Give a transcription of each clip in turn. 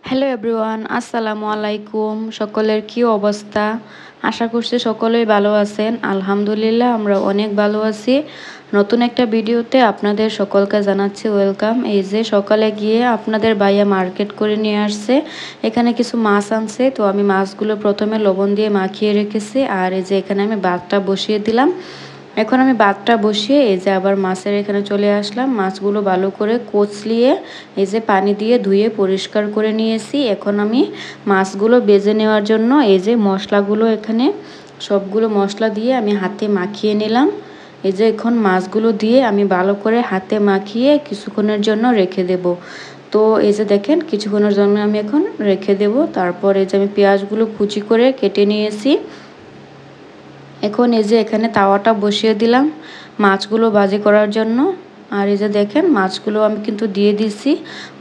Hello everyone, আসসালামু আলাইকুম। সকলের কি অবস্থা? আশা করছি সকলেই ভালো আছেন। আলহামদুলিল্লাহ আমরা অনেক ভালো আছি। নতুন একটা ভিডিওতে আপনাদের সকলকে জানাচ্ছি ওয়েলকাম। এই যে সকালে গিয়ে আপনাদের ভাইয়া মার্কেট করে নিয়ে আসছে, এখানে কিছু মাছ আনছে। তো আমি মাছগুলো প্রথমে লবণ দিয়ে মাখিয়ে রেখেছি, আর এই যে এখানে আমি ভাতটা বসিয়ে দিলাম। এখন আমি ভাতটা বসিয়ে এই যে আবার মাছের এখানে চলে আসলাম। মাছগুলো ভালো করে কচলিয়ে এই যে পানি দিয়ে ধুয়ে পরিষ্কার করে নিয়েছি। এখন আমি মাছগুলো ভেজে নেওয়ার জন্য এই যে মশলাগুলো এখানে সবগুলো মশলা দিয়ে আমি হাতে মাখিয়ে নিলাম। এই যে এখন মাছগুলো দিয়ে আমি ভালো করে হাতে মাখিয়ে কিছুক্ষণের জন্য রেখে দেব। তো এই যে দেখেন কিছুক্ষণের জন্য আমি এখন রেখে দেব। তারপর এই যে আমি পেঁয়াজগুলো কুচি করে কেটে নিয়েছি। এখন এই যে এখানে তাওয়াটা বসিয়ে দিলাম মাছগুলো ভাজি করার জন্য। আর এই যে দেখেন মাছগুলো আমি কিন্তু দিয়ে দিছি।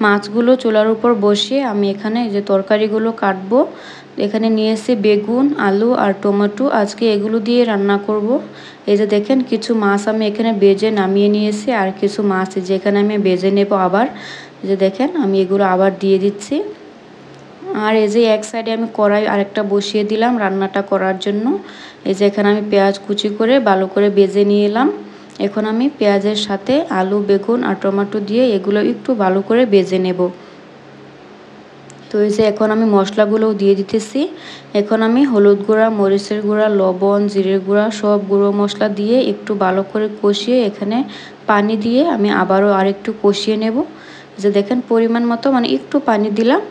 মাছগুলো চুলার উপর বসিয়ে আমি এখানে এই যে তরকারিগুলো কাটবো। এখানে নিয়েছি বেগুন, আলু আর টমেটো। আজকে এগুলো দিয়ে রান্না করব। এই যে দেখেন কিছু মাছ আমি এখানে ভেজে নামিয়ে নিয়েছি, আর কিছু মাছ যেখানে আমি ভেজে নেব আবার। যে দেখেন আমি এগুলো আবার দিয়ে দিচ্ছি। আর এই যে এক সাইডে আমি কড়াই আরেকটা বসিয়ে দিলাম রান্নাটা করার জন্য। এই যে এখানে আমি পেঁয়াজ কুচি করে ভালো করে ভেজে নিয়ে এলাম। এখন আমি পেঁয়াজের সাথে আলু, বেগুন আর টমেটো দিয়ে এগুলো একটু ভালো করে ভেজে নেব। তো এই যে এখন আমি মশলাগুলোও দিয়ে দিতেছি। এখন আমি হলুদ গুঁড়া, মরিচের গুঁড়া, লবণ, জিরের গুঁড়া সব গুঁড়ো মশলা দিয়ে একটু ভালো করে কষিয়ে এখানে পানি দিয়ে আমি আবারও আরেকটু কষিয়ে নেব। যে দেখেন পরিমাণ মতো মানে একটু পানি দিলাম।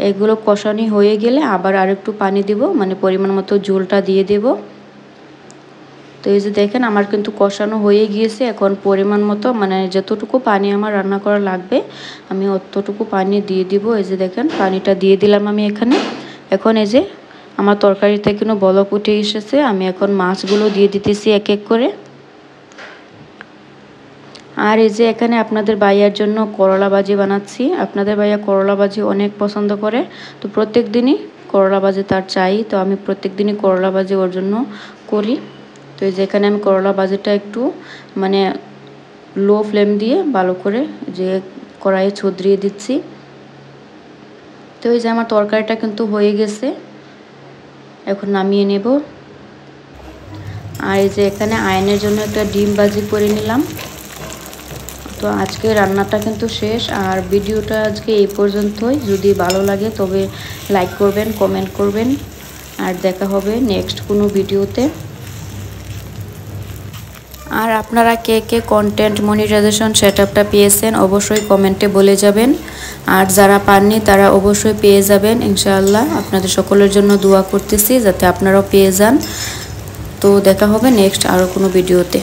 এগুলো কষানি হয়ে গেলে আবার আরেকটু পানি দিব, মানে পরিমাণ মতো ঝোলটা দিয়ে দেব। তো এই যে দেখেন আমার কিন্তু কষানো হয়ে গিয়েছে। এখন পরিমাণ মতো মানে যতটুকু পানি আমার রান্না করা লাগবে আমি অতটুকু পানি দিয়ে দিব। এই যে দেখেন পানিটা দিয়ে দিলাম আমি এখানে। এখন এই যে আমার তরকারিতে কিন্তু বলক উঠে এসেছে। আমি এখন মাছগুলো দিয়ে দিতেছি এক এক করে। আর এই যে এখানে আপনাদের ভাইয়ার জন্য করলা ভাজি বানাচ্ছি। আপনাদের ভাইয়া করলা ভাজি অনেক পছন্দ করে, তো প্রত্যেক দিনই করলা ভাজি তার চাই। তো আমি প্রত্যেক দিনই করলা ভাজি ওর জন্য করি। তো এই যে এখানে আমি করলা ভাজিটা একটু মানে লো ফ্লেম দিয়ে ভালো করে যে কড়াইয়ে ছড়িয়ে দিচ্ছি। তো এই যে আমার তরকারিটা কিন্তু হয়ে গেছে, এখন নামিয়ে নেব। আর এই যে এখানে আয়নের জন্য একটা ডিম ভাজি করে নিলাম। তো আজকে রান্নাটা কিন্তু শেষ। আর ভিডিওটা আজকে এই পর্যন্তই। যদি ভালো লাগে তবে লাইক করবেন, কমেন্ট করবেন। আর দেখা হবে নেক্সট কোনো ভিডিওতে। আর আপনারা কে কে কন্টেন্ট মনিটাইজেশন সেটআপটা পেয়েছেন অবশ্যই কমেন্টে বলে যাবেন। আর যারা পাননি তারা অবশ্যই পেয়ে যাবেন ইনশাআল্লাহ। আপনাদের সকলের জন্য দোয়া করতেছি যাতে আপনারাও পেয়ে যান। তো দেখা হবে নেক্সট আরও কোনো ভিডিওতে।